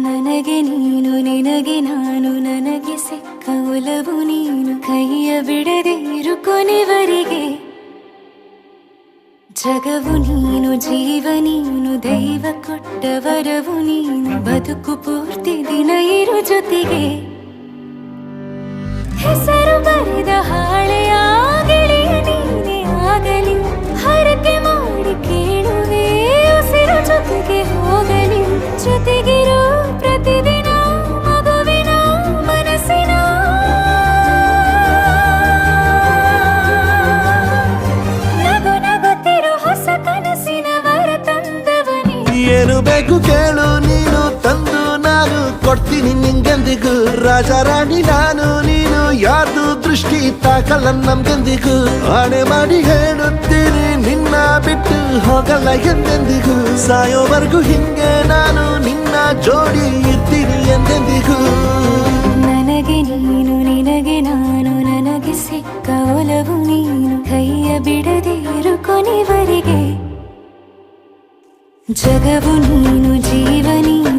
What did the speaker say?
ನನಗೆ ನೀನು ನಿನಗೆ ನಾನು ನನಗೆ ಸಿಕ್ಕ ಒಲವು ನೀನು ಕೈಯ ಬಿಡದೆ ಇರು ಕೊನೆವರೆಗೆ ಜಗವು ನೀನು ಜೀವ ನೀನು ದೈವ ಕೊಟ್ಟ ವರವು ನೀನು ಬದುಕು ಪೂರ್ತಿ ದಿನ ಇರು ಜೊತೆಗೆ ಹೆಸರು ಬರೆದ ಹಾಳೆಯ ಗೆಳೆಯ ನೀನೇ ಆಗಲಿ ಹರಕೆ ಮಾಡಿ ಕೇಳುವೆ ಉಸಿರು ಜೊತೆಗೆ ಹೋಗಲಿ ಜೊತೆಗಿರೋ ಪ್ರತಿದಿನ ಮಗುವಿನ ಮನಸ್ಸಿನ ನಗು ನಗುತ್ತಿರೋ ಹೊಸ ಕನಸಿನ ವರ ತಂದವನೇ ಏನು ಬೇಕು ಕೇಳು ನೀನು ತಂದು ನಾನು ಕೊಡ್ತೀನಿ ನಿಂಗೆಂದಿಗೂ ರಾಜ ರಾಣಿ ನಾನು ನೀನು ಯಾರ್ದು ದೃಷ್ಟಿ ತಾಕಲ್ಲ ನಮ್ಗೆಂದಿಗೂ ಆಣೆ ಮಾಡಿ ಹೇಳುತ್ತೀನಿ ನಿನ್ನ ಬಿಟ್ಟು ಹೋಗಲ್ಲ ಎಂದೆಂದಿಗೂ ಸಾಯೋವರೆಗೂ ಹಿಂಗೆ ನಾನು ನಿನ್ನ ಜೋಡಿ ಇರ್ತೀನಿ ಎಂದೆಂದಿಗೂ ನನಗೆ ನೀನು ನಿನಗೆ ನಾನು ನನಗೆ ಸಿಕ್ಕ ಒಲವು ನೀನು ಕೈಯ ಬಿಡದೆ ಇರು ಕೊನೆವರೆಗೆ ಜಗವು ನೀನು ಜೀವ ನೀನು